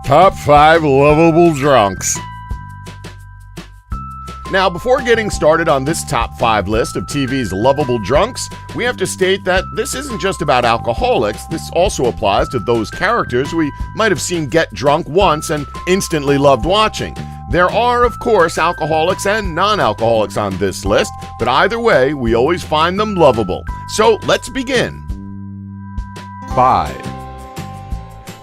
Top 5 Lovable Drunks. Now, before getting started on this top 5 list of TV's lovable drunks, we have to state that this isn't just about alcoholics. This also applies to those characters we might have seen get drunk once and instantly loved watching. There are, of course, alcoholics and non-alcoholics on this list, but either way, we always find them lovable. So let's begin. 5.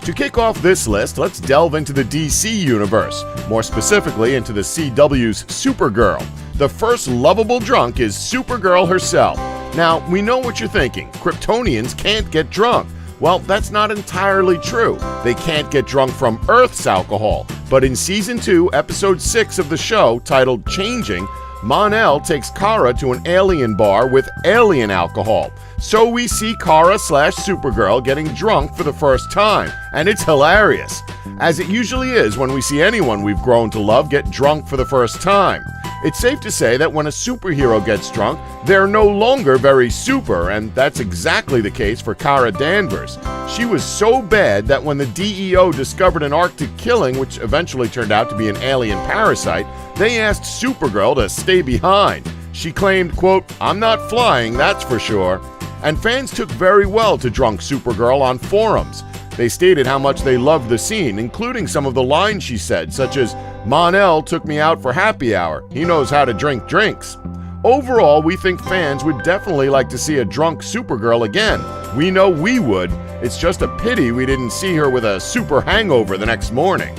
To kick off this list, let's delve into the DC universe, more specifically into the CW's Supergirl. The first lovable drunk is Supergirl herself. Now, we know what you're thinking. Kryptonians can't get drunk. Well, that's not entirely true. They can't get drunk from Earth's alcohol. But in Season 2, Episode 6 of the show, titled Changing, Mon-El takes Kara to an alien bar with alien alcohol. So we see Kara/Supergirl getting drunk for the first time, and it's hilarious, as it usually is when we see anyone we've grown to love get drunk for the first time. It's safe to say that when a superhero gets drunk, they're no longer very super, and that's exactly the case for Kara Danvers. She was so bad that when the DEO discovered an Arctic killing, which eventually turned out to be an alien parasite, they asked Supergirl to stay behind. She claimed, quote, "I'm not flying, that's for sure." And fans took very well to drunk Supergirl on forums. They stated how much they loved the scene, including some of the lines she said, such as, "Mon-El took me out for happy hour. He knows how to drink drinks." Overall, we think fans would definitely like to see a drunk Supergirl again. We know we would. It's just a pity we didn't see her with a super hangover the next morning.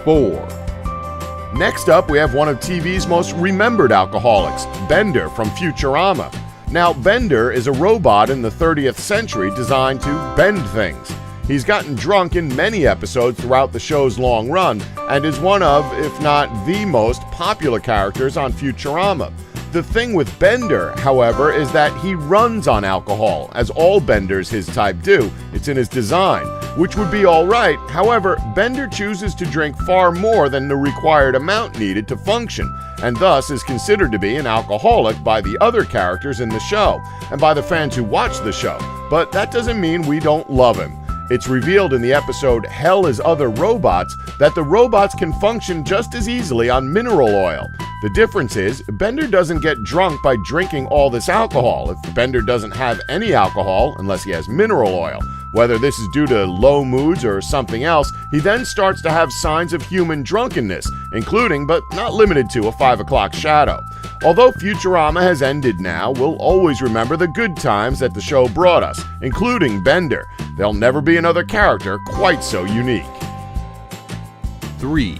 4. Next up, we have one of TV's most remembered alcoholics, Bender from Futurama. Now, Bender is a robot in the 30th century designed to bend things. He's gotten drunk in many episodes throughout the show's long run, and is one of, if not the most popular characters on Futurama. The thing with Bender, however, is that he runs on alcohol, as all Benders his type do. It's in his design, which would be alright. However, Bender chooses to drink far more than the required amount needed to function, and thus is considered to be an alcoholic by the other characters in the show, and by the fans who watch the show. But that doesn't mean we don't love him. It's revealed in the episode Hell is Other Robots that the robots can function just as easily on mineral oil. The difference is, Bender doesn't get drunk by drinking all this alcohol. If Bender doesn't have any alcohol, unless he has mineral oil, whether this is due to low moods or something else, he then starts to have signs of human drunkenness, including, but not limited to, a 5 o'clock shadow. Although Futurama has ended now, we'll always remember the good times that the show brought us, including Bender. There'll never be another character quite so unique. 3.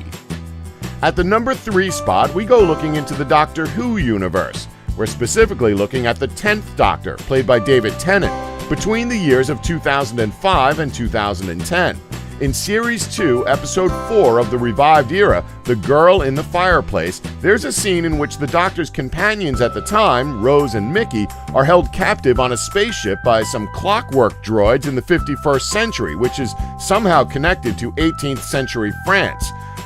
At the number 3 spot, we go looking into the Doctor Who universe. We're specifically looking at the 10th Doctor, played by David Tennant, between the years of 2005 and 2010. In Series 2, Episode 4 of the revived era, The Girl in the Fireplace, there's a scene in which the Doctor's companions at the time, Rose and Mickey, are held captive on a spaceship by some clockwork droids in the 51st century, which is somehow connected to 18th century France.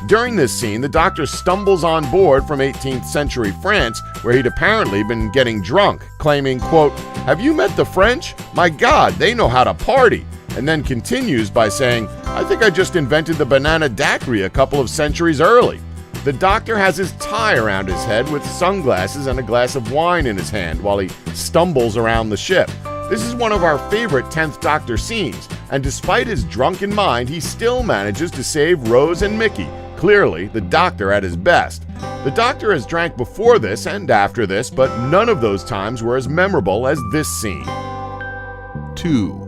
During this scene, the Doctor stumbles on board from 18th century France, where he'd apparently been getting drunk, claiming, quote, "Have you met the French? My God, they know how to party." And then continues by saying, "I think I just invented the banana daiquiri a couple of centuries early." The Doctor has his tie around his head with sunglasses and a glass of wine in his hand while he stumbles around the ship. This is one of our favorite 10th Doctor scenes, and despite his drunken mind, he still manages to save Rose and Mickey. Clearly, the Doctor at his best. The Doctor has drank before this and after this, but none of those times were as memorable as this scene. 2.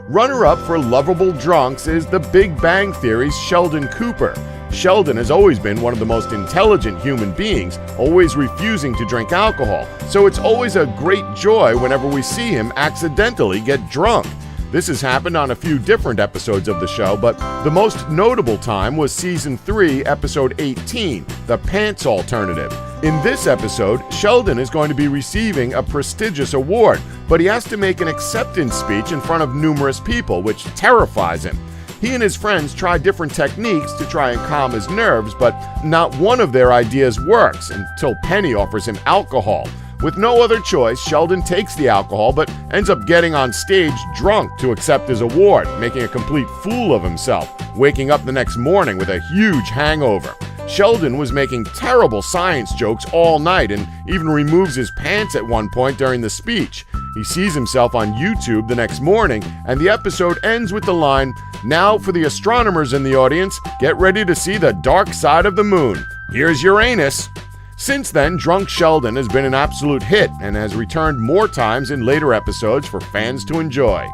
Runner-up for lovable drunks is The Big Bang Theory's Sheldon Cooper. Sheldon has always been one of the most intelligent human beings, always refusing to drink alcohol, so it's always a great joy whenever we see him accidentally get drunk. This has happened on a few different episodes of the show, but the most notable time was Season 3, Episode 18, The Pants Alternative. In this episode, Sheldon is going to be receiving a prestigious award, but he has to make an acceptance speech in front of numerous people, which terrifies him. He and his friends try different techniques to try and calm his nerves, but not one of their ideas works until Penny offers him alcohol. With no other choice, Sheldon takes the alcohol but ends up getting on stage drunk to accept his award, making a complete fool of himself, waking up the next morning with a huge hangover. Sheldon was making terrible science jokes all night and even removes his pants at one point during the speech. He sees himself on YouTube the next morning, and the episode ends with the line, "Now for the astronomers in the audience, get ready to see the dark side of the moon. Here's Uranus." Since then, Drunk Sheldon has been an absolute hit and has returned more times in later episodes for fans to enjoy.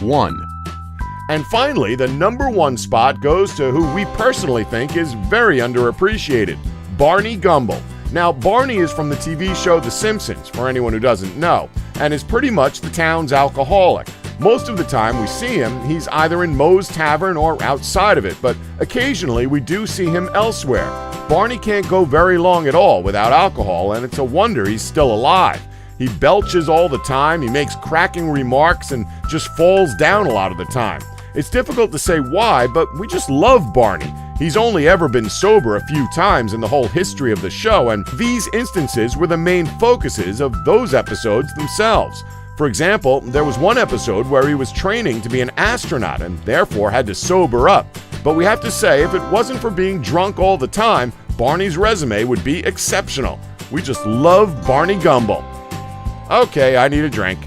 1. And finally, the number 1 spot goes to who we personally think is very underappreciated, Barney Gumble. Now, Barney is from the TV show The Simpsons, for anyone who doesn't know, and is pretty much the town's alcoholic. Most of the time we see him, he's either in Moe's Tavern or outside of it, but occasionally we do see him elsewhere. Barney can't go very long at all without alcohol, and it's a wonder he's still alive. He belches all the time, he makes cracking remarks, and just falls down a lot of the time. It's difficult to say why, but we just love Barney. He's only ever been sober a few times in the whole history of the show, and these instances were the main focuses of those episodes themselves. For example, there was one episode where he was training to be an astronaut and therefore had to sober up. But we have to say, if it wasn't for being drunk all the time, Barney's resume would be exceptional. We just love Barney Gumble. Okay, I need a drink.